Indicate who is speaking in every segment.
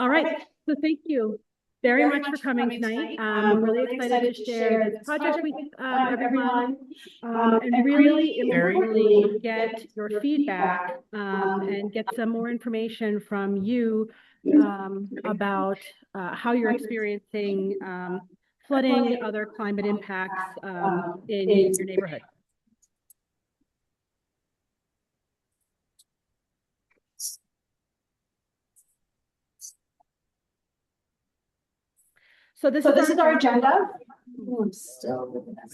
Speaker 1: All right, so thank you very much for coming tonight. We're really excited to share this project with everyone, and really importantly, get your feedback and get some more information from you about how you're experiencing flooding, other climate impacts in your neighborhood. So this is our agenda. I'm still looking at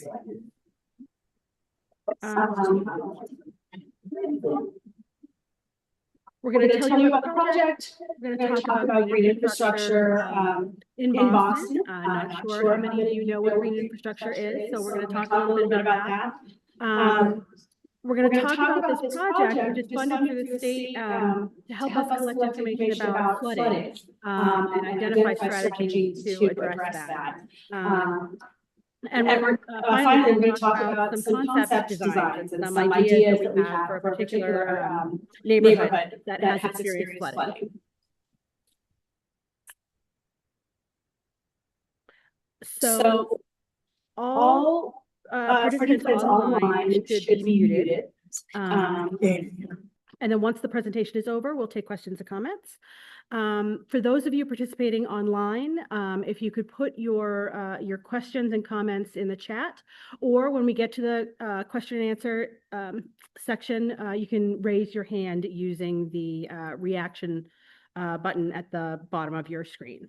Speaker 1: we're going to tell you about the project. We're going to talk about green infrastructure in Boston. Not sure how many of you know what green infrastructure is, so we're going to talk a little bit about that. We're going to talk about this project, which is funded through the state to help us collect information about flooding and identify strategies to address that. And we're finally going to talk about some concept designs and some ideas that we have for a particular neighborhood that has experienced flooding. So all participants online should be muted. And then once the presentation is over, we'll take questions and comments. For those of you participating online, if you could put your questions and comments in the chat, or when we get to the question and answer section, you can raise your hand using the reaction button at the bottom of your screen.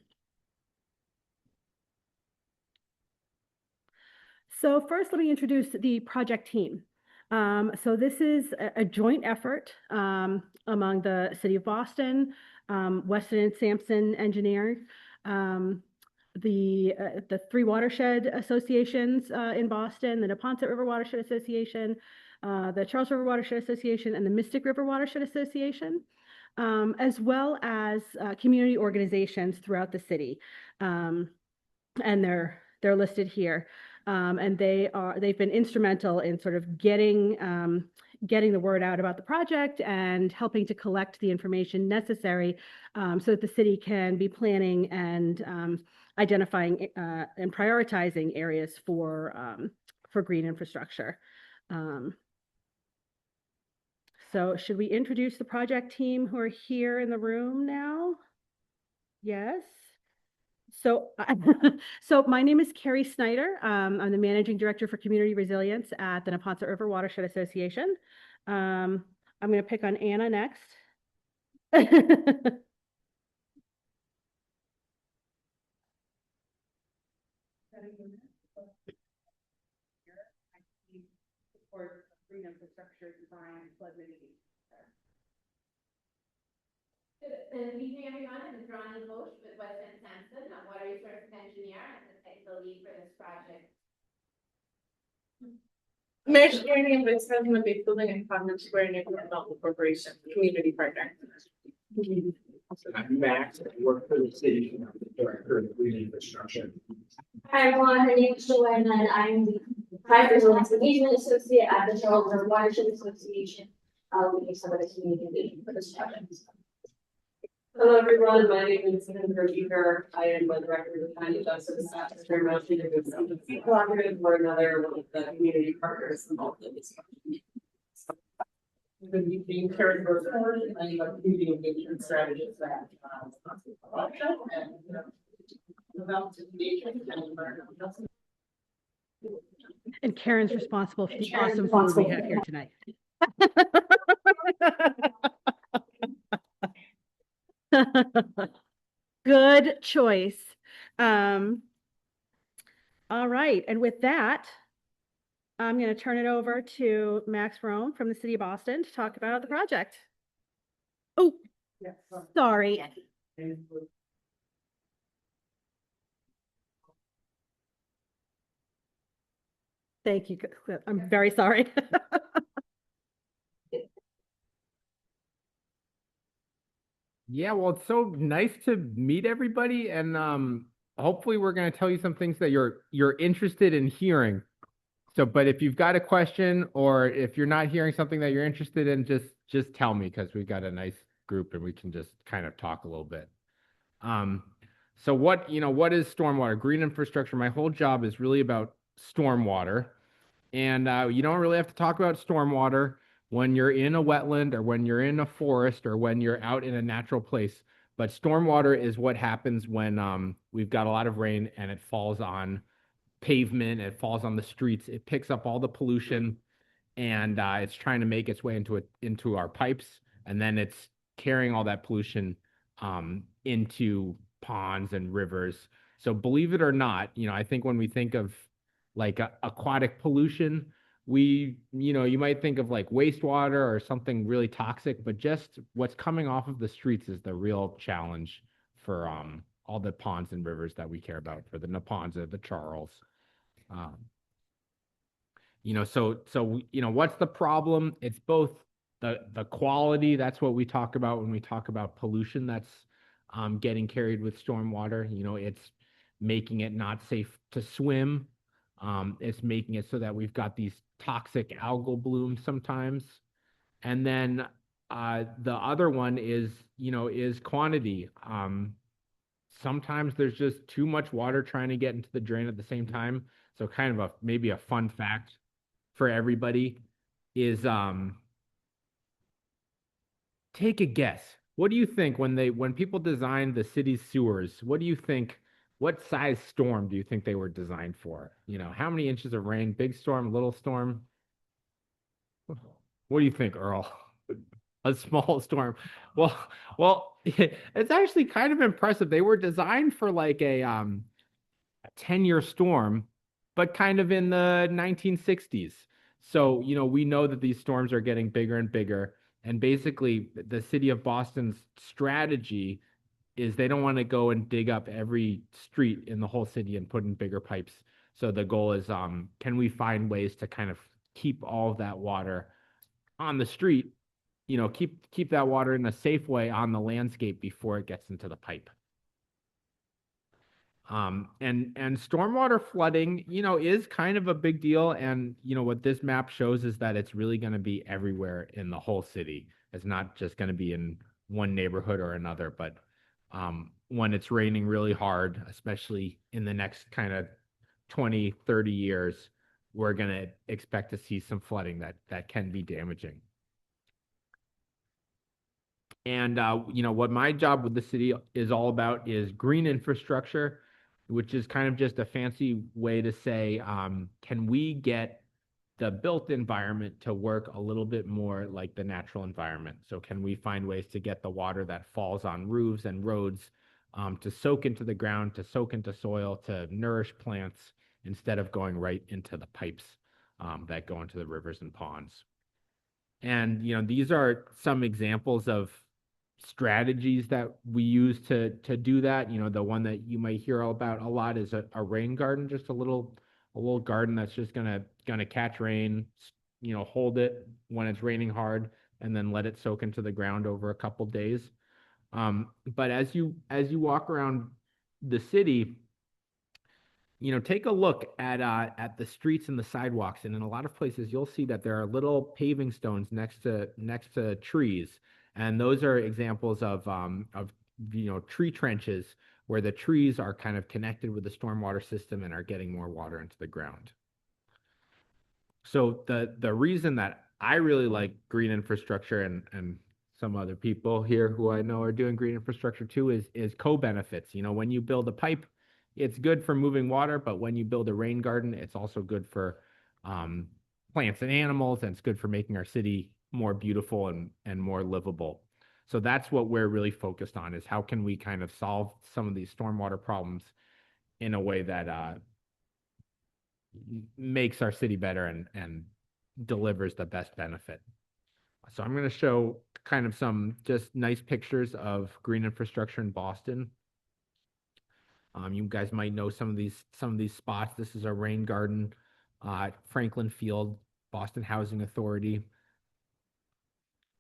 Speaker 1: So first, let me introduce the project team. So this is a joint effort among the City of Boston, Weston and Sampson Engineering, the three watershed associations in Boston, the Neponset River Watershed Association, the Charles River Watershed Association, and the Mystic River Watershed Association, as well as community organizations throughout the city. And they're listed here. And they've been instrumental in sort of getting the word out about the project and helping to collect the information necessary so that the city can be planning and identifying and prioritizing areas for green infrastructure. So should we introduce the project team who are here in the room now? Yes. So, so my name is Carrie Snyder. I'm the Managing Director for Community Resilience at the Neponset River Watershed Association. I'm going to pick on Anna next. Green infrastructure design, flood mitigation.
Speaker 2: Good evening, everyone. I'm Ronnie Bosch with Weston Sampson. I'm Water Resources Engineer and the technical lead for this project.
Speaker 3: Mayor Security and Vice President of Base Building and Conference Square Neighborhood Development Corporation, community partner.
Speaker 4: I'm Max, I work for the city, director of green infrastructure.
Speaker 5: Hi everyone, my name is Joanna and I'm the Private Resilience Engagement Associate at the Charles River Watershed Association. We do some of the community engagement for this project.
Speaker 3: Hello everyone, my name is Sandra Beaker. I am the director of the County Justice at the Mountain Collaborative, or another one of the community partners involved in this project. I'm going to be being carried forward and I'm a community engagement strategist that
Speaker 1: and Karen's responsible for the awesome food we have here tonight. Good choice. All right, and with that, I'm going to turn it over to Max Rome from the City of Boston to talk about the project. Oh, sorry. Thank you. I'm very sorry.
Speaker 6: Yeah, well, it's so nice to meet everybody, and hopefully we're going to tell you some things that you're interested in hearing. So, but if you've got a question or if you're not hearing something that you're interested in, just tell me, because we've got a nice group and we can just kind of talk a little bit. So what is stormwater? Green infrastructure. My whole job is really about stormwater. And you don't really have to talk about stormwater when you're in a wetland or when you're in a forest or when you're out in a natural place. But stormwater is what happens when we've got a lot of rain and it falls on pavement, it falls on the streets, it picks up all the pollution, and it's trying to make its way into our pipes, and then it's carrying all that pollution into ponds and rivers. So believe it or not, I think when we think of like aquatic pollution, you might think of like wastewater or something really toxic, but just what's coming off of the streets is the real challenge for all the ponds and rivers that we care about, for the Neponset, the Charles. What's the problem? It's both the quality, that's what we talk about when we talk about pollution that's getting carried with stormwater. It's making it not safe to swim. It's making it so that we've got these toxic algal blooms sometimes. And then the other one is quantity. Sometimes there's just too much water trying to get into the drain at the same time. So kind of maybe a fun fact for everybody is take a guess. What do you think when people designed the city's sewers, what size storm do you think they were designed for? How many inches of rain? Big storm, little storm? What do you think, Earl? A small storm. Well, it's actually kind of impressive. They were designed for like a 10-year storm, but kind of in the 1960s. So, we know that these storms are getting bigger and bigger. And basically, the city of Boston's strategy is they don't want to go and dig up every street in the whole city and put in bigger pipes. So the goal is, can we find ways to kind of keep all of that water on the street, keep that water in a safe way on the landscape before it gets into the pipe. And stormwater flooding, is kind of a big deal. And, what this map shows is that it's really going to be everywhere in the whole city. It's not just going to be in one neighborhood or another, but when it's raining really hard, especially in the next kind of 20, 30 years, we're going to expect to see some flooding that can be damaging. And, what my job with the city is all about is green infrastructure, which is kind of just a fancy way to say, can we get the built environment to work a little bit more like the natural environment? So can we find ways to get the water that falls on roofs and roads to soak into the ground, to soak into soil, to nourish plants instead of going right into the pipes that go into the rivers and ponds? And, these are some examples of strategies that we use to do that. The one that you might hear about a lot is a rain garden, just a little garden that's just gonna catch rain, hold it when it's raining hard, and then let it soak into the ground over a couple days. But as you walk around the city, take a look at the streets and the sidewalks, and in a lot of places you'll see that there are little paving stones next to trees, and those are examples of tree trenches where the trees are kind of connected with the stormwater system and are getting more water into the ground. So the reason that I really like green infrastructure, and some other people here who I know are doing green infrastructure too, is co-benefits. When you build a pipe, it's good for moving water, but when you build a rain garden, it's also good for plants and animals, and it's good for making our city more beautiful and more livable. So that's what we're really focused on, is how can we kind of solve some of these stormwater problems in a way that makes our city better and delivers the best benefit. So I'm going to show kind of some just nice pictures of green infrastructure in Boston. You guys might know some of these spots. This is a rain garden at Franklin Field, Boston Housing Authority.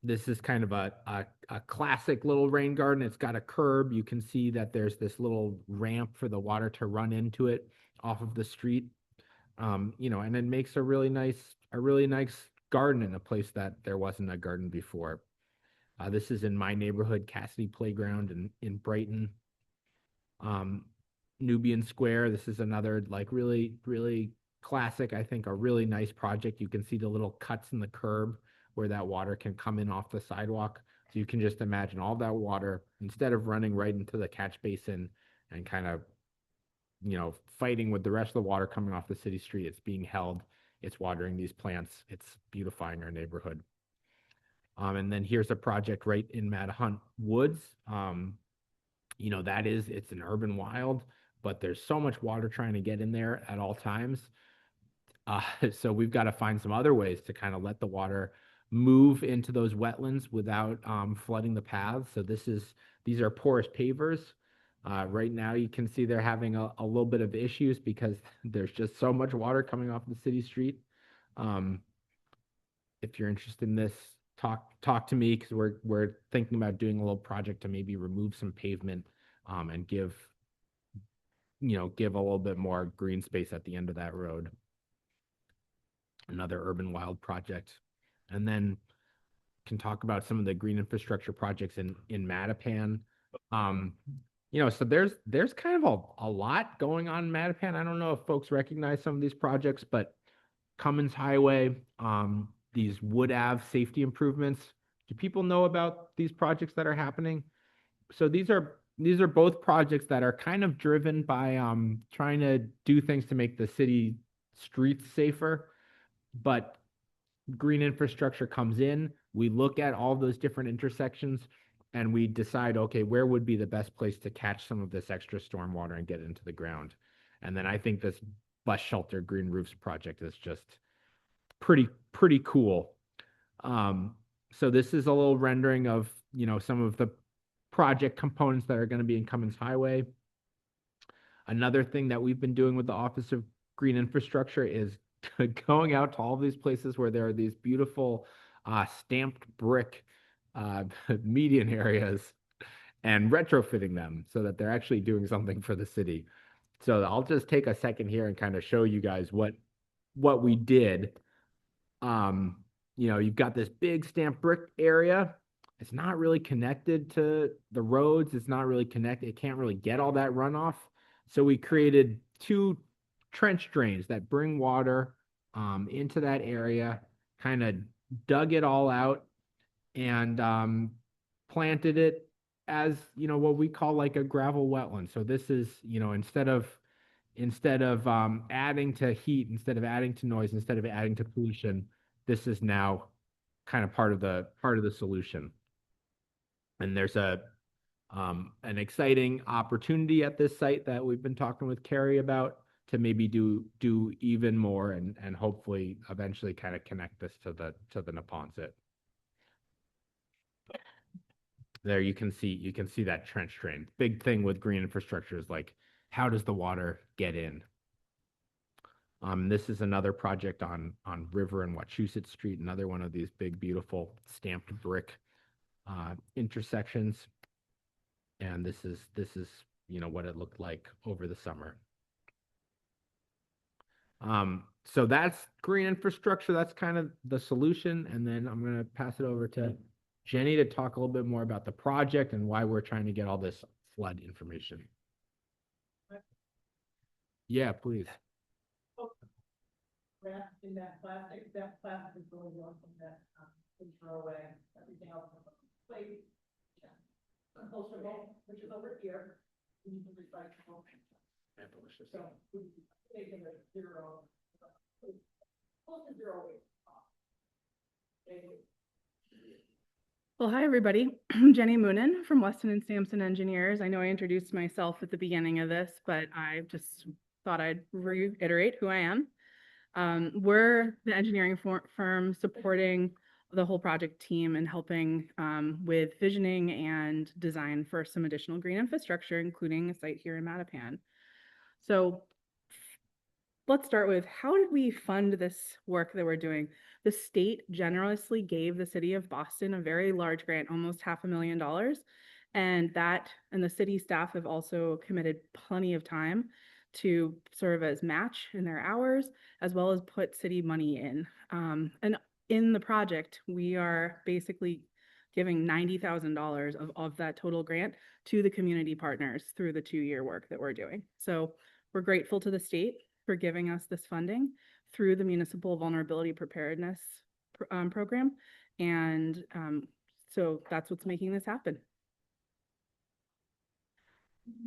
Speaker 6: This is kind of a classic little rain garden. It's got a curb. You can see that there's this little ramp for the water to run into it off of the street. And it makes a really nice garden in a place that there wasn't a garden before. This is in my neighborhood, Cassidy Playground in Brighton. Nubian Square, this is another like really, really classic, I think a really nice project. You can see the little cuts in the curb where that water can come in off the sidewalk. So you can just imagine all that water, instead of running right into the catch basin and kind of, fighting with the rest of the water coming off the city street, it's being held, it's watering these plants, it's beautifying our neighborhood. And then here's a project right in Mattapan Woods. It's an urban wild, but there's so much water trying to get in there at all times. So we've got to find some other ways to kind of let the water move into those wetlands without flooding the paths. So these are porous pavers. Right now you can see they're having a little bit of issues because there's just so much water coming off the city street. If you're interested in this, talk to me, because we're thinking about doing a little project to maybe remove some pavement and give a little bit more green space at the end of that road. Another urban wild project. And then can talk about some of the green infrastructure projects in Mattapan. So there's kind of a lot going on in Mattapan. I don't know if folks recognize some of these projects, but Cummins Highway, these Wood Ave safety improvements. Do people know about these projects that are happening? So these are both projects that are kind of driven by trying to do things to make the city streets safer, but green infrastructure comes in. We look at all those different intersections and we decide, okay, where would be the best place to catch some of this extra stormwater and get it into the ground? And then I think this bus shelter green roofs project is just pretty cool. So this is a little rendering of, some of the project components that are going to be in Cummins Highway. Another thing that we've been doing with the Office of Green Infrastructure is going out to all these places where there are these beautiful stamped brick median areas and retrofitting them so that they're actually doing something for the city. So I'll just take a second here and kind of show you guys what we did. You've got this big stamped brick area. It's not really connected to the roads. It's not really connected. It can't really get all that runoff. So we created 2 trench drains that bring water into that area, kind of dug it all out and planted it as, what we call like a gravel wetland. So this is, instead of adding to heat, instead of adding to noise, instead of adding to pollution, this is now kind of part of the solution. And there's an exciting opportunity at this site that we've been talking with Carrie about to maybe do even more and hopefully eventually kind of connect this to the Neponset. There you can see that trench drain. Big thing with green infrastructure is like, how does the water get in? This is another project on River and Wachusett Street, another one of these big, beautiful stamped brick intersections. And this is what it looked like over the summer. So that's green infrastructure. That's kind of the solution. And then I'm going to pass it over to Jenny to talk a little bit more about the project and why we're trying to get all this flood information. Yeah, please.
Speaker 7: Wrapped in that plastic is really one thing that we throw away. Everything else is plate, compostable, which is over here. And you can recycle. So we taking a zero, close to zero waste.
Speaker 8: Well, hi, everybody. I'm Jenny Moonen from Weston and Sampson Engineers. I know I introduced myself at the beginning of this, but I just thought I'd reiterate who I am. We're the engineering firm supporting the whole project team and helping with visioning and design for some additional green infrastructure, including a site here in Mattapan. So let's start with, how did we fund this work that we're doing? The state generously gave the city of Boston a very large grant, almost $500,000. And the city staff have also committed plenty of time to serve as match in their hours, as well as put city money in. And in the project, we are basically giving $90,000 of that total grant to the community partners through the 2-year work that we're doing. So we're grateful to the state for giving us this funding through the Municipal Vulnerability Preparedness Program. And so that's what's making this happen.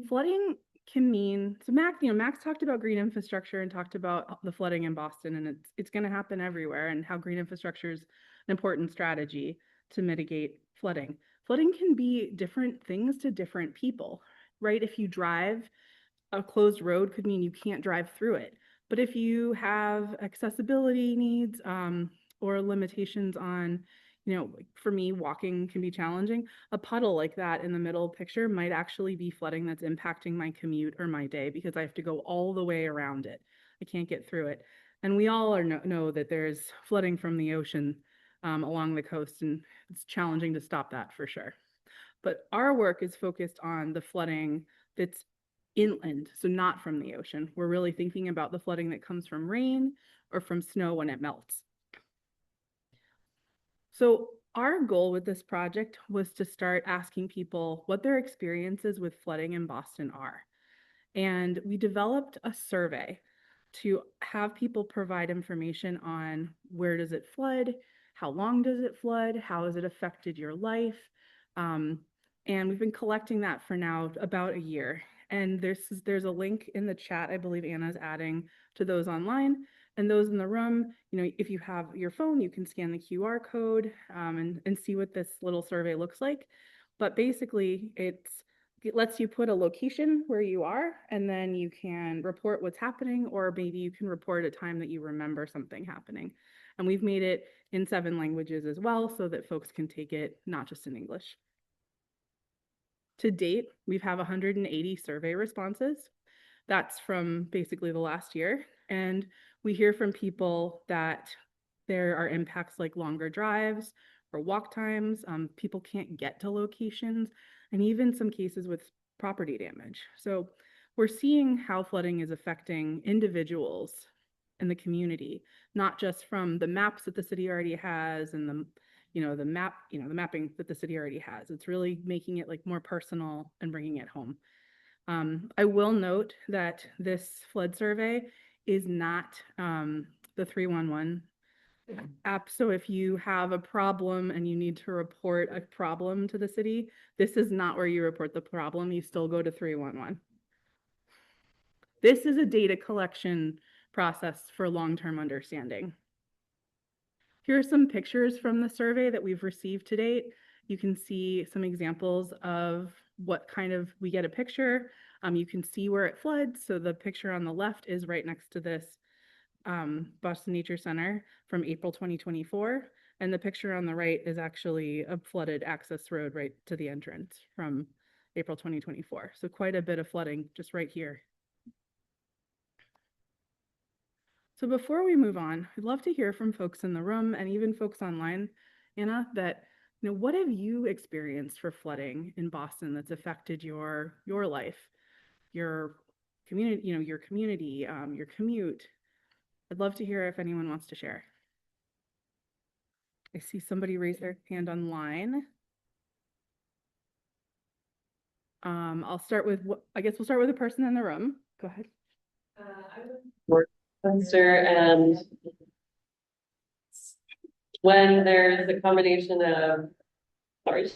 Speaker 8: Flooding can mean, so Max talked about green infrastructure and talked about the flooding in Boston, and it's going to happen everywhere, and how green infrastructure is an important strategy to mitigate flooding. Flooding can be different things to different people, right? If you drive, a closed road could mean you can't drive through it. But if you have accessibility needs or limitations on, for me, walking can be challenging. A puddle like that in the middle picture might actually be flooding that's impacting my commute or my day because I have to go all the way around it. I can't get through it. And we all know that there's flooding from the ocean along the coast, and it's challenging to stop that for sure. But our work is focused on the flooding that's inland, so not from the ocean. We're really thinking about the flooding that comes from rain or from snow when it melts. So our goal with this project was to start asking people what their experiences with flooding in Boston are. And we developed a survey to have people provide information on where does it flood, how long does it flood, how has it affected your life. And we've been collecting that for now about a year. And there's a link in the chat, I believe Anna's adding to those online. And those in the room, if you have your phone, you can scan the QR code and see what this little survey looks like. But basically, it lets you put a location where you are, and then you can report what's happening, or maybe you can report a time that you remember something happening. And we've made it in 7 languages as well, so that folks can take it not just in English. To date, we've had 180 survey responses. That's from basically the last year. And we hear from people that there are impacts like longer drives or walk times. People can't get to locations, and even some cases with property damage. So we're seeing how flooding is affecting individuals in the community, not just from the maps that the city already has and the mapping that the city already has. It's really making it like more personal and bringing it home. I will note that this flood survey is not the 311 app. So if you have a problem and you need to report a problem to the city, this is not where you report the problem. You still go to 311. This is a data collection process for long-term understanding. Here are some pictures from the survey that we've received to date. You can see some examples of what kind of, we get a picture. You can see where it floods. So the picture on the left is right next to this Boston Nature Center from April 2024. And the picture on the right is actually a flooded access road right to the entrance from April 2024. So quite a bit of flooding just right here. So before we move on, I'd love to hear from folks in the room and even folks online, Anna, that what have you experienced for flooding in Boston that's affected your life, your community, your commute? I'd love to hear if anyone wants to share. I see somebody raise their hand online. I'll start with, I guess we'll start with a person in the room. Go ahead.
Speaker 3: And when there's a combination of, sorry.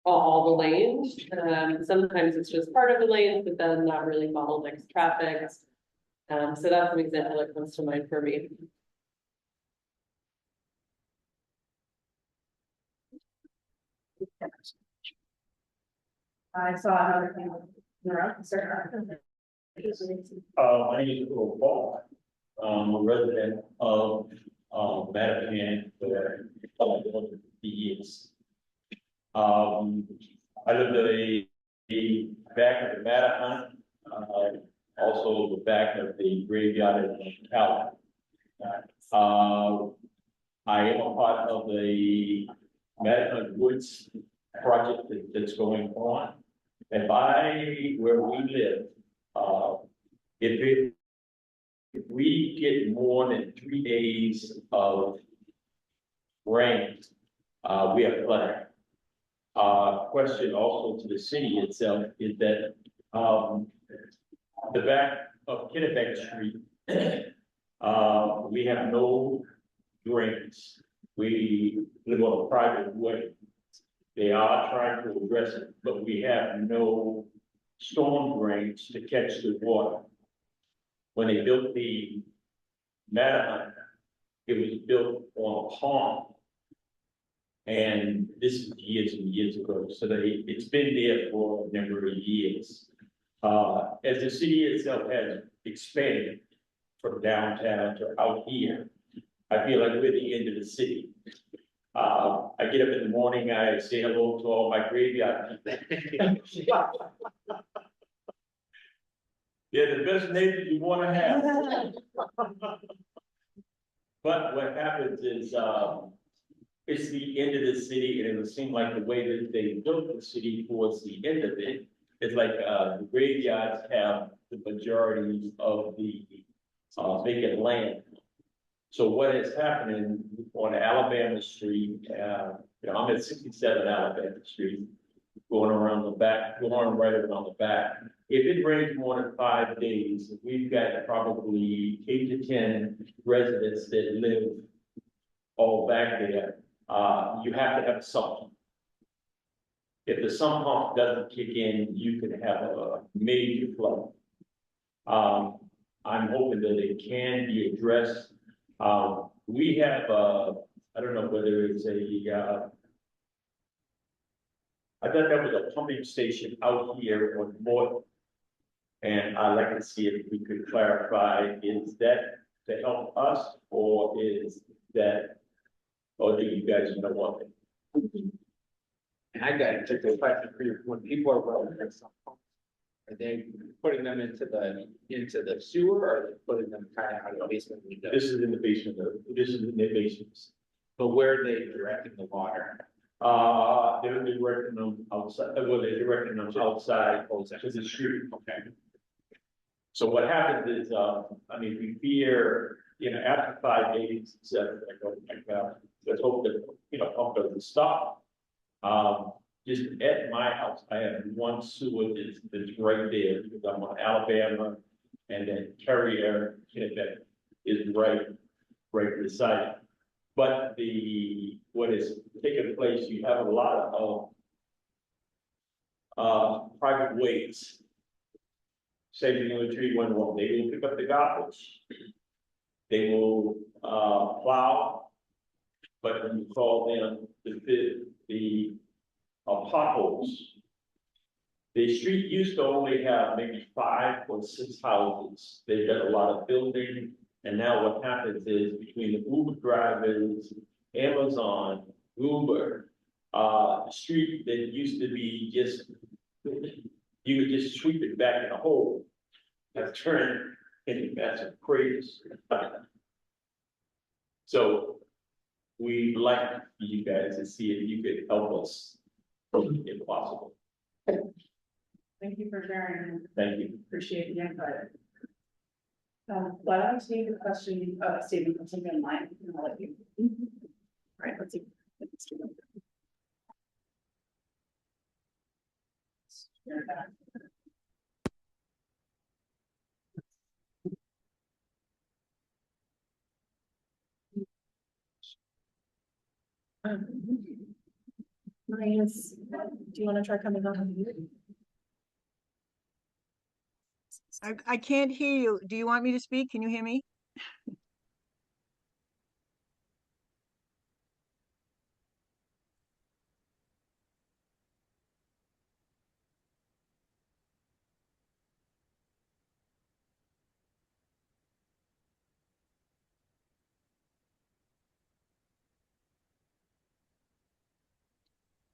Speaker 3: All the lanes. Sometimes it's just part of the lane, but then not really bottlenecks traffic. So that's an example that comes to mind for me.
Speaker 9: I saw another thing.
Speaker 7: My name is Earl Ball.
Speaker 9: A resident of, Mattapan for over 50 years. I lived at the back of the Mattapan, also the back of the graveyard at Almont. I am a part of the Mattapan Woods project that's going on. And where we live, if we get more than 3 days of rain, we have flooding. Question also to the city itself is that, the back of Kennebec Street, we have no drains. We live on a private way. They are trying to address it, but we have no storm drains to catch the water. When they built the Mattapan, it was built on a pond. And this is years and years ago, so it's been there for a number of years. As the city itself has expanded from downtown to out here, I feel like we're the end of the city. I get up in the morning, I say hello to all my graveyard people. They're the best neighbors you want to have. But what happens is, it's the end of the city, and it would seem like the way that they built the city towards the end of it, it's like, the graveyards have the majority of the, vacant land. So what is happening on Alabama Street, I'm at 67 Alabama Street, going around the back, going right around the back. If it rains more than 5 days, we've got probably 8 to 10 residents that live all back there. You have to have a sump pump. If the sump pump doesn't kick in, you can have a major flood. I'm hoping that it can be addressed. We have, I don't know whether it's I thought that was a pumping station out here on Mort. And I'd like to see if we could clarify, is that to help us, or is that, or do you guys know what?
Speaker 4: And I got a particular question for you. When people are welding their sump pumps, are they putting them into the sewer, or are they putting them kind of out of the basement window?
Speaker 9: This is in the basement, this is in the basements.
Speaker 4: But where are they directing the water?
Speaker 9: They're directing them outside, well, they're directing them outside to the street.
Speaker 4: Okay.
Speaker 9: So what happens is, we fear, after 5 days, let's hope that, pump doesn't stop. Just at my house, I have one sewer that's right there, because I'm on Alabama, and then Carrier, Kennebec is right beside it. But what is taking place, you have a lot of private ways. Say, tree went wrong, they will pick up the garbage. They will plow, but when you call them the potholes. The street used to only have maybe 5 or 6 houses. They've got a lot of building, and now what happens is between the Uber drivers, Amazon, Uber, the street that used to be just, you would just sweep it back in a hole, have turned into massive craters. So we'd like you guys to see if you could help us, if possible.
Speaker 10: Thank you for sharing.
Speaker 9: Thank you.
Speaker 10: Appreciate the input. Why don't I take a question, statement from somebody online, and I'll let you. All right, let's see. Share that. Maria's, do you want to try coming on?
Speaker 11: I can't hear you. Do you want me to speak? Can you hear me?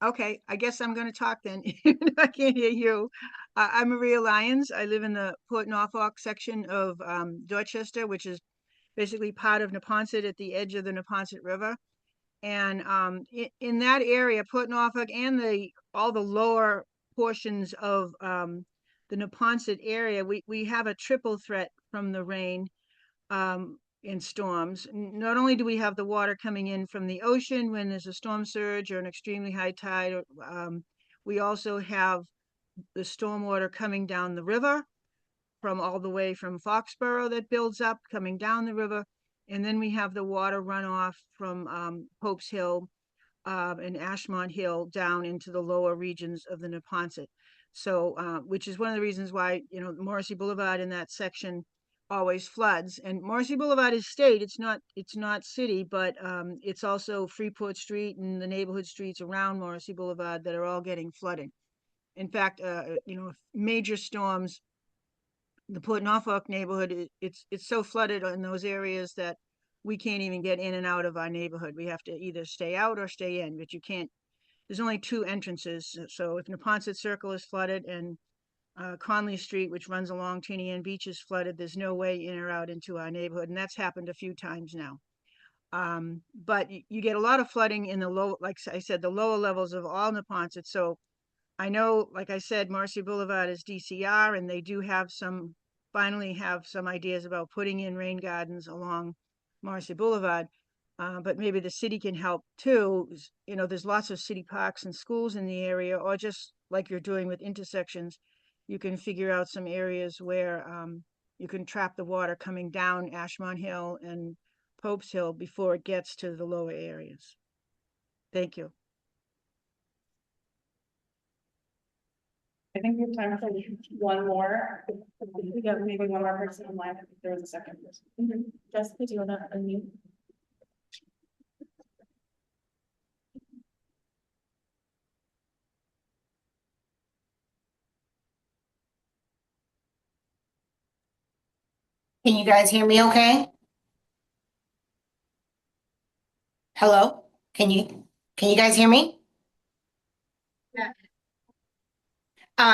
Speaker 11: Okay, I guess I'm gonna talk then. I can't hear you. I'm Maria Lyons. I live in the Port Norfolk section of Dorchester, which is basically part of Neponset at the edge of the Neponset River. And in that area, Port Norfolk and all the lower portions of the Neponset area, we have a triple threat from the rain in storms. Not only do we have the water coming in from the ocean when there's a storm surge or an extremely high tide, we also have the stormwater coming down the river from all the way from Foxborough that builds up coming down the river. And then we have the water runoff from Pope's Hill and Ashmont Hill down into the lower regions of the Neponset. So, which is one of the reasons why, Morrissey Boulevard in that section always floods. And Morrissey Boulevard is state, it's not city, but it's also Freeport Street and the neighborhood streets around Morrissey Boulevard that are all getting flooded. In fact, major storms, the Port Norfolk neighborhood, it's so flooded in those areas that we can't even get in and out of our neighborhood. We have to either stay out or stay in, but you can't, there's only two entrances. So if Neponset Circle is flooded and Conley Street, which runs along Trini Ann Beach, is flooded, there's no way in or out into our neighborhood. And that's happened a few times now. But you get a lot of flooding in the low, like I said, the lower levels of all Neponset. So I know, like I said, Marcy Boulevard is DCR, and they do finally have some ideas about putting in rain gardens along Marcy Boulevard. But maybe the city can help too. There's lots of city parks and schools in the area, or just like you're doing with intersections, you can figure out some areas where you can trap the water coming down Ashmont Hill and Pope's Hill before it gets to the lower areas. Thank you.
Speaker 10: I think we have time for one more. We got maybe one more person in line. I think there was a second person. Jessica, do you want to unmute?
Speaker 12: Can you guys hear me okay? Hello? Can you guys hear me?
Speaker 10: Yeah.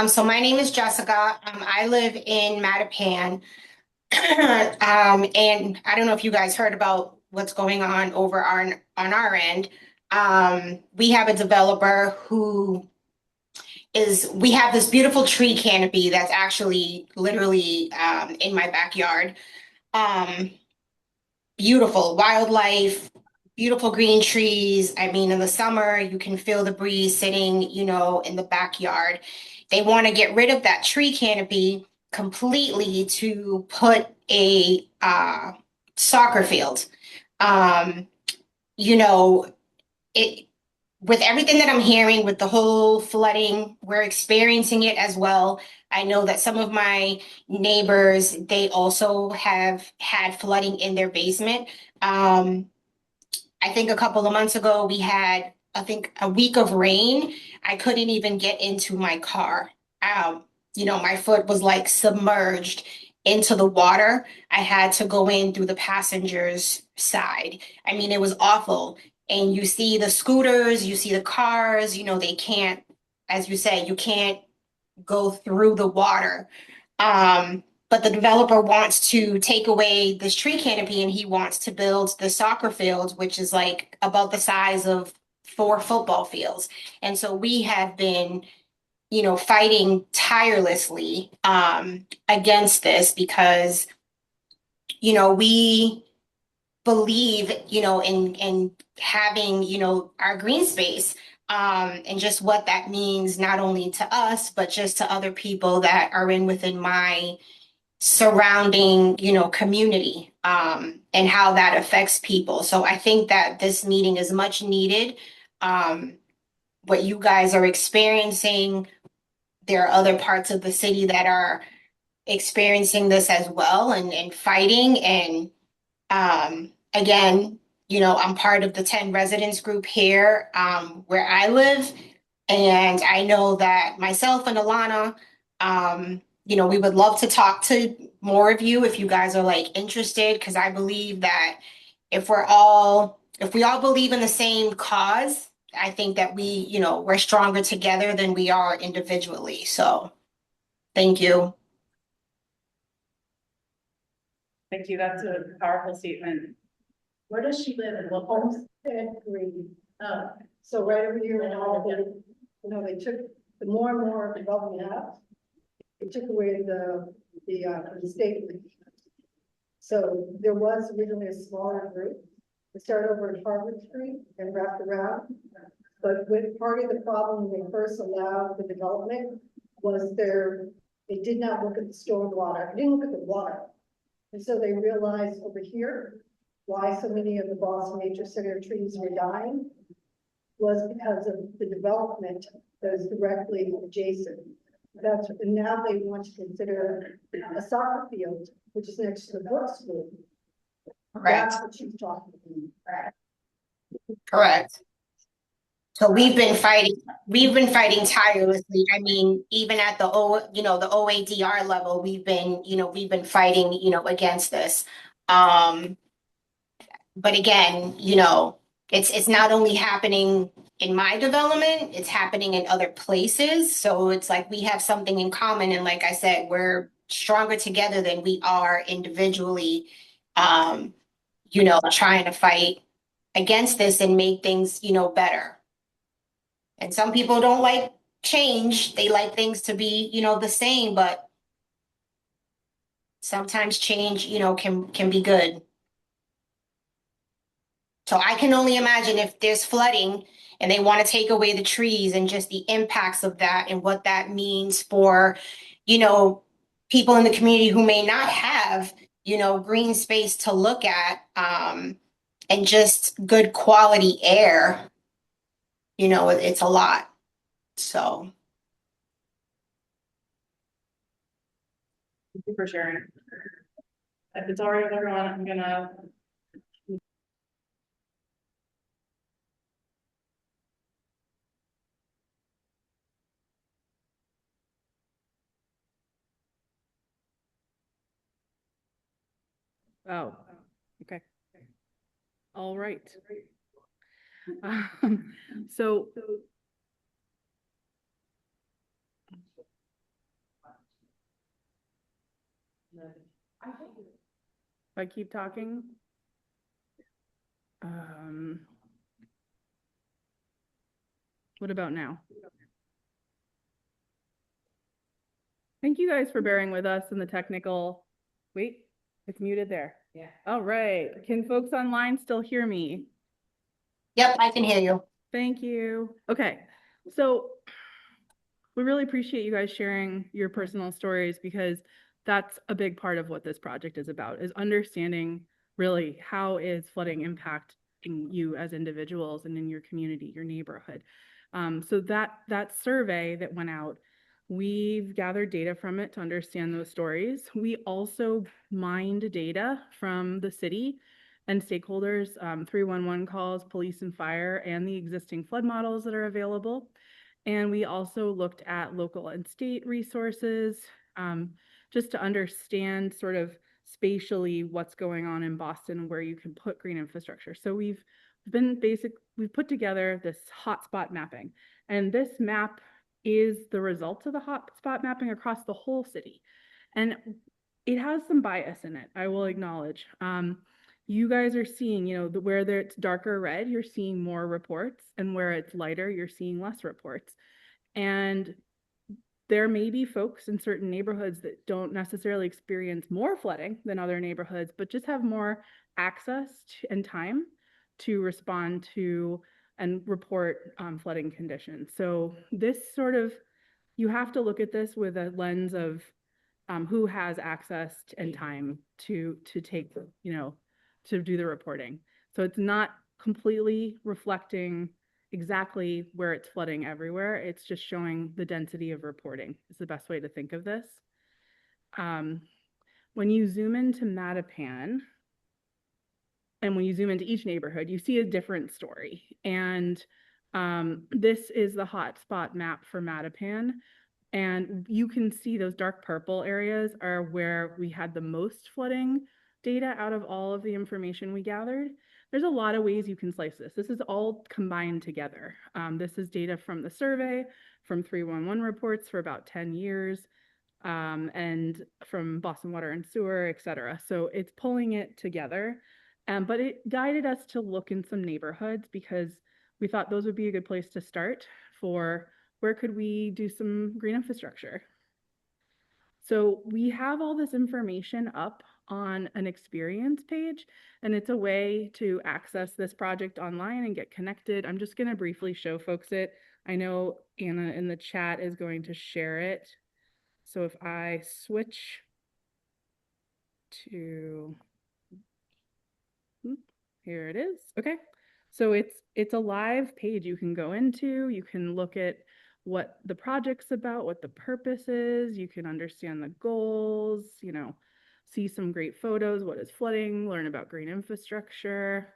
Speaker 12: So my name is Jessica. I live in Mattapan. And I don't know if you guys heard about what's going on over on our end. We have a developer we have this beautiful tree canopy that's actually literally in my backyard. Beautiful wildlife, beautiful green trees. I mean, in the summer, you can feel the breeze sitting, in the backyard. They want to get rid of that tree canopy completely to put a soccer field. With everything that I'm hearing with the whole flooding, we're experiencing it as well. I know that some of my neighbors, they also have had flooding in their basement. I think a couple of months ago, we had, a week of rain. I couldn't even get into my car. My foot was like submerged into the water. I had to go in through the passenger's side. I mean, it was awful. And you see the scooters, you see the cars, they can't, as you said, you can't go through the water. But the developer wants to take away this tree canopy and he wants to build the soccer field, which is like about the size of 4 football fields. And so we have been, fighting tirelessly against this because, we believe, in having, our green space and just what that means, not only to us, but just to other people that are within my surrounding, community and how that affects people. So I think that this meeting is much needed. What you guys are experiencing, there are other parts of the city that are experiencing this as well and fighting. And again, I'm part of the 10 residents group here where I live. And I know that myself and Alana, we would love to talk to more of you if you guys are interested, because I believe that if we all believe in the same cause, I think that we're stronger together than we are individually. So thank you.
Speaker 8: Thank you. That's a powerful statement.
Speaker 10: Where does she live and what homestead green? So right over here in all of it, you know, they took the more and more development out. They took away the state. So there was originally a smaller group. It started over at Harvard Street and wrapped around. But with part of the problem when they first allowed the development was they did not look at the stormwater, they didn't look at the water. And so they realized over here, why so many of the Boston Nature Center trees were dying was because of the development that is directly adjacent. And now they want to consider a soccer field, which is next to the book school.
Speaker 12: Correct.
Speaker 10: That's what she's talking about.
Speaker 12: Correct. So we've been fighting tirelessly. I mean, even at the OADR level, we've been fighting, against this. But again, it's not only happening in my development, it's happening in other places. So it's like we have something in common. And like I said, we're stronger together than we are individually, trying to fight against this and make things, better. And some people don't like change. They like things to be, the same, but sometimes change, can be good. So I can only imagine if there's flooding and they want to take away the trees and just the impacts of that and what that means for, people in the community who may not have, green space to look at, and just good quality air. It's a lot. So.
Speaker 8: Thank you for sharing. If it's all right with everyone, I'm gonna. Oh, okay. All right. So. If I keep talking. What about now? Thank you guys for bearing with us in the technical. Wait, it's muted there. Yeah. All right. Can folks online still hear me?
Speaker 12: Yep, I can hear you.
Speaker 8: Thank you. Okay. So we really appreciate you guys sharing your personal stories because that's a big part of what this project is about, is understanding really how is flooding impacting you as individuals and in your community, your neighborhood. So that survey that went out, we've gathered data from it to understand those stories. We also mined data from the city and stakeholders, 311 calls, police and fire, and the existing flood models that are available. And we also looked at local and state resources, just to understand sort of spatially what's going on in Boston, where you can put green infrastructure. So we've put together this hotspot mapping, and this map is the result of the hotspot mapping across the whole city. And it has some bias in it, I will acknowledge. You guys are seeing, where it's darker red, you're seeing more reports, and where it's lighter, you're seeing less reports. And there may be folks in certain neighborhoods that don't necessarily experience more flooding than other neighborhoods, but just have more access and time to respond to and report flooding conditions. So this you have to look at this with a lens of who has access and time to take, to do the reporting. So it's not completely reflecting exactly where it's flooding everywhere. It's just showing the density of reporting is the best way to think of this. When you zoom into Mattapan, and when you zoom into each neighborhood, you see a different story. And this is the hotspot map for Mattapan. And you can see those dark purple areas are where we had the most flooding data out of all of the information we gathered. there's a lot of ways you can slice this. This is all combined together. This is data from the survey, from 311 reports for about 10 years, and from Boston Water and Sewer, et cetera. So it's pulling it together. But it guided us to look in some neighborhoods because we thought those would be a good place to start for where could we do some green infrastructure. So we have all this information up on an experience page, and it's a way to access this project online and get connected. I'm just going to briefly show folks it. I know Anna in the chat is going to share it. So if I switch to, here it is. Okay. So it's a live page you can go into. You can look at what the project's about, what the purpose is. You can understand the goals, you know, see some great photos, what is flooding, learn about green infrastructure.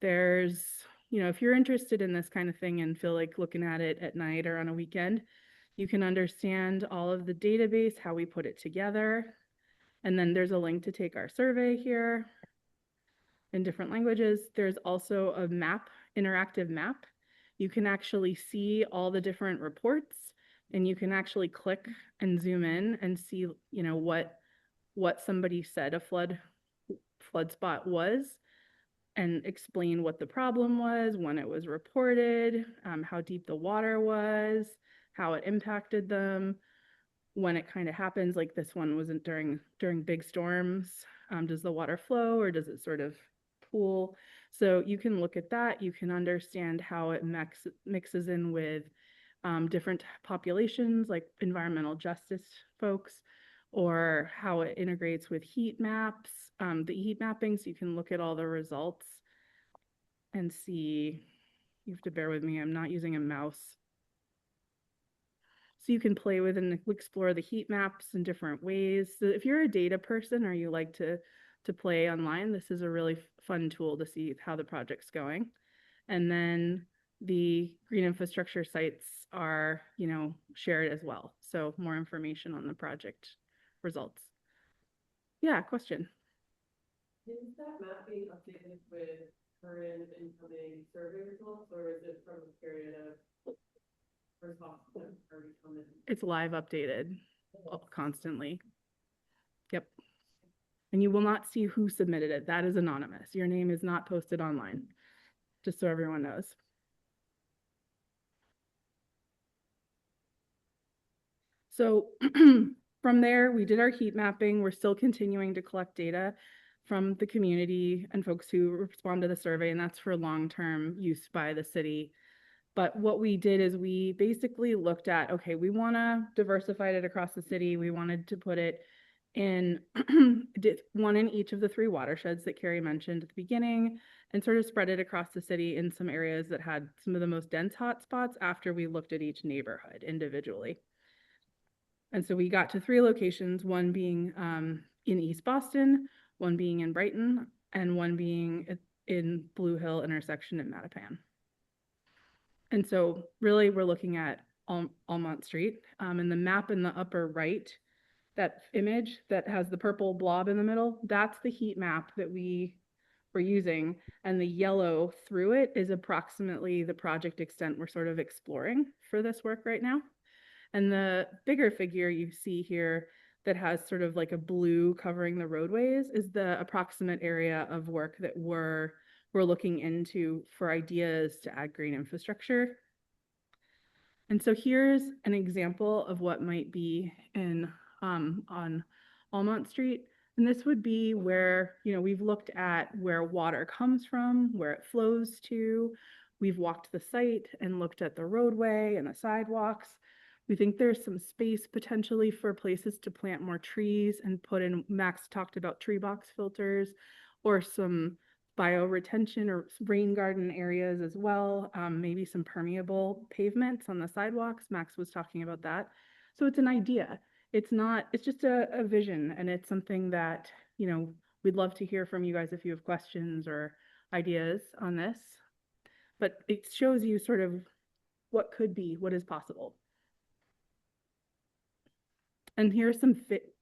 Speaker 8: There's, you know, if you're interested in this kind of thing and feel like looking at it at night or on a weekend, you can understand all of the database, how we put it together. And then there's a link to take our survey here in different languages. There's also a map, interactive map. You can actually see all the different reports, and you can actually click and zoom in and see, you know, what somebody said a flood spot was, and explain what the problem was, when it was reported, how deep the water was, how it impacted them, when it kind of happens. Like this one wasn't during big storms. Does the water flow or does it sort of pool? So you can look at that. You can understand how it mixes in with different populations like environmental justice folks, or how it integrates with heat maps, the heat mapping. So you can look at all the results and see. You have to bear with me, I'm not using a mouse. So you can play with and explore the heat maps in different ways. So if you're a data person or you like to play online, this is a really fun tool to see how the project's going. And then the green infrastructure sites are, you know, shared as well. So more information on the project results. Yeah, question.
Speaker 3: Is that map being updated with current incoming survey results, or is it from a period of response that already come in?
Speaker 8: It's live updated constantly. Yep. And you will not see who submitted it. That is anonymous. Your name is not posted online, just so everyone knows. So from there, we did our heat mapping. We're still continuing to collect data from the community and folks who respond to the survey, and that's for long-term use by the city. But what we did is we basically looked at, okay, we want to diversify it across the city. We wanted to put it in one in each of the 3 watersheds that Carrie mentioned at the beginning, and sort of spread it across the city in some areas that had some of the most dense hotspots after we looked at each neighborhood individually. And so we got to 3 locations, one being in East Boston, one being in Brighton, and one being in Blue Hill intersection in Mattapan. And so really we're looking at Almont Street. And the map in the upper right, that image that has the purple blob in the middle, that's the heat map that we were using. And the yellow through it is approximately the project extent we're sort of exploring for this work right now. And the bigger figure you see here that has sort of like a blue covering the roadways is the approximate area of work that we're looking into for ideas to add green infrastructure. And so here's an example of what might be in on Almont Street. And this would be where, you know, we've looked at where water comes from, where it flows to. We've walked the site and looked at the roadway and the sidewalks. We think there's some space potentially for places to plant more trees and put in, Max talked about tree box filters, or some bioretention or rain garden areas as well. Maybe some permeable pavements on the sidewalks. Max was talking about that. So it's an idea. It's just a vision, and it's something that, you know, we'd love to hear from you guys if you have questions or ideas on this. But it shows you sort of what could be, what is possible. And here are some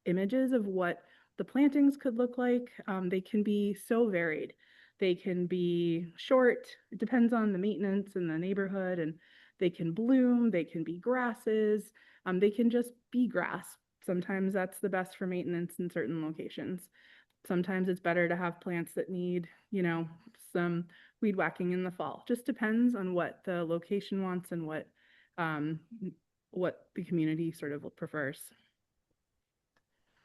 Speaker 8: images of what the plantings could look like. They can be so varied. They can be short, it depends on the maintenance in the neighborhood, and they can bloom, they can be grasses, they can just be grass. Sometimes that's the best for maintenance in certain locations. Sometimes it's better to have plants that need, you know, some weed whacking in the fall. Just depends on what the location wants and what the community sort of prefers.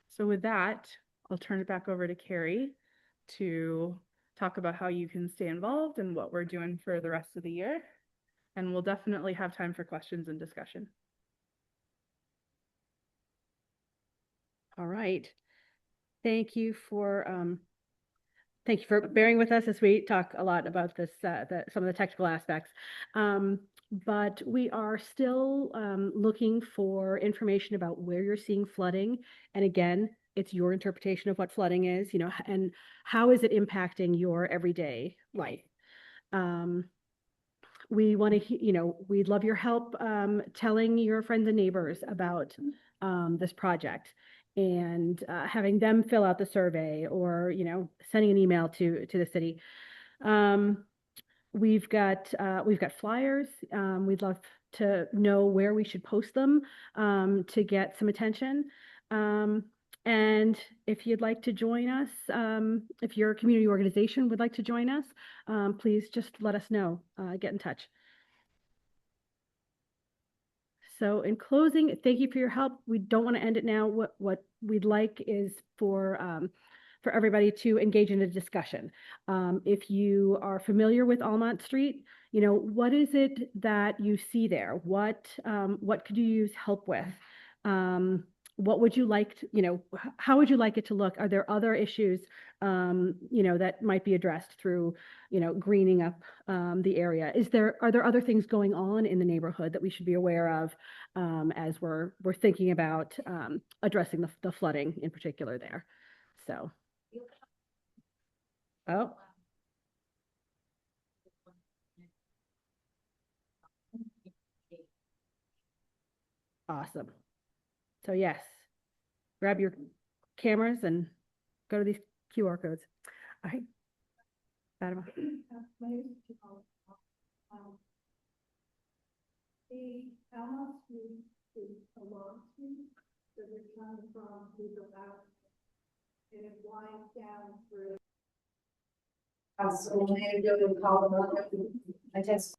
Speaker 8: So with that, I'll turn it back over to Carrie to talk about how you can stay involved and what we're doing for the rest of the year. And we'll definitely have time for questions and discussion.
Speaker 1: All right. Thank you for bearing with us as we talk a lot about this, some of the technical aspects. But we are still looking for information about where you're seeing flooding. And again, it's your interpretation of what flooding is, you know, and how is it impacting your everyday life. We want to, you know, we'd love your help telling your friends and neighbors about this project, and having them fill out the survey, or, you know, sending an email to the city. We've got flyers. We'd love to know where we should post them to get some attention. And if you'd like to join us, if your community organization would like to join us, please just let us know, get in touch. So in closing, thank you for your help. We don't want to end it now. What we'd like is for everybody to engage in a discussion. If you are familiar with Almont Street, you know, what is it that you see there? What could you use help with? What would you like to, you know, how would you like it to look? Are there other issues, you know, that might be addressed through, you know, greening up the area? Are there other things going on in the neighborhood that we should be aware of as we're thinking about addressing the flooding in particular there? So, oh. Awesome. So yes, grab your cameras and go to these QR codes. All right. Fatima.
Speaker 10: The Almont Street is a long street, so we're coming from Google Maps, and it winds down through. So I go to Colorado. I just.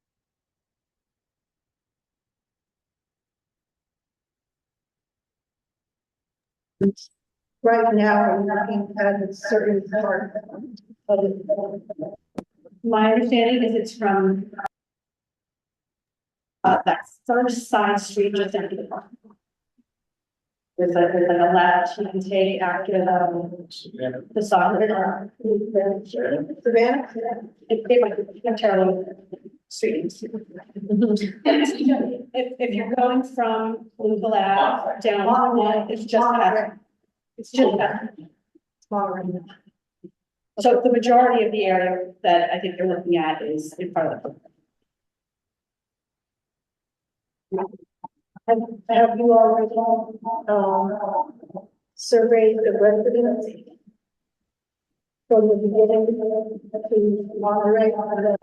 Speaker 10: Right now, I'm looking at a certain part of it.
Speaker 1: My understanding is it's from that first side street just after the park. There's like a left you can take after the soccer.
Speaker 10: Savannah?
Speaker 1: It might be entirely streets. If you're going from Louisville Ave down, it's just that. So the majority of the area that I think they're looking at is in front of the.
Speaker 10: Have you already surveyed the residents from the beginning to Monterey on the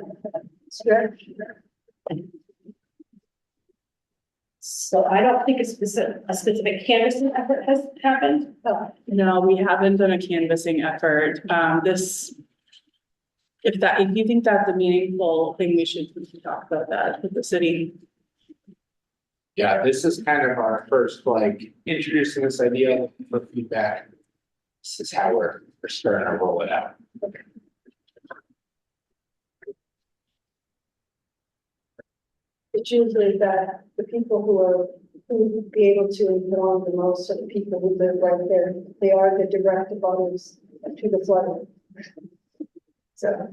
Speaker 10: stretch?
Speaker 1: So I don't think a specific canvassing effort has happened.
Speaker 8: No, we haven't done a canvassing effort. If you think that's a meaningful thing, we should talk about that with the city.
Speaker 4: Yeah, this is kind of our first, like, introducing this idea for feedback. This is how we're starting to roll it out.
Speaker 10: It's usually that the people who would be able to inform the most are the people who live right there. They are the direct abutters to the flooding. So.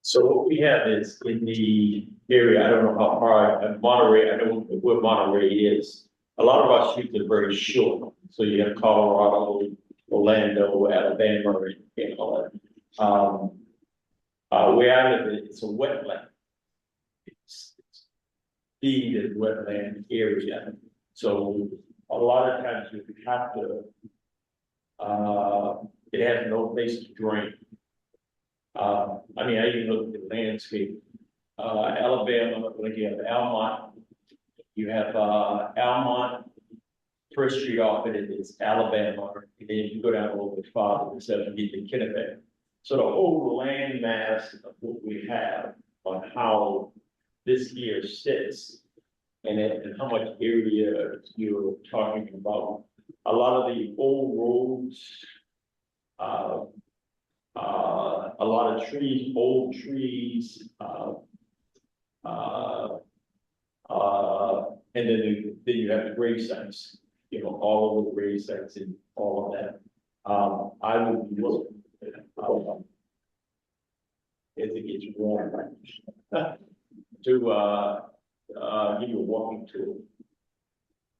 Speaker 9: So what we have is in the area, I don't know how far, Monterey, I know where Monterey is. A lot of our streets are very short. So you have Colorado, Orlando, Alabama, and all that. Where I live, it's a wetland. It's deed and wetland area. So a lot of times you have to, it has no place to drain. I mean, I even look at the landscape, Alabama, like you have Almont, you have, Almont, First Street off it is Alabama, and then you go down a little bit farther, it's you get to Kennebec. So the whole land mass of what we have on how this here sits and how much area you're talking about. A lot of the old roads, a lot of trees, old trees, and then you have the grave sites, you know, all of the grave sites and all of that. I would be looking as it gets warm to give you a walking tour.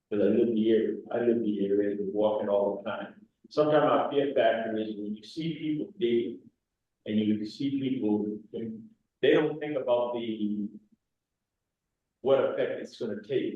Speaker 9: Because I live the area, and walking all the time. Sometimes my fear factor is when you see people dig and you see people, they don't think about what effect it's gonna take.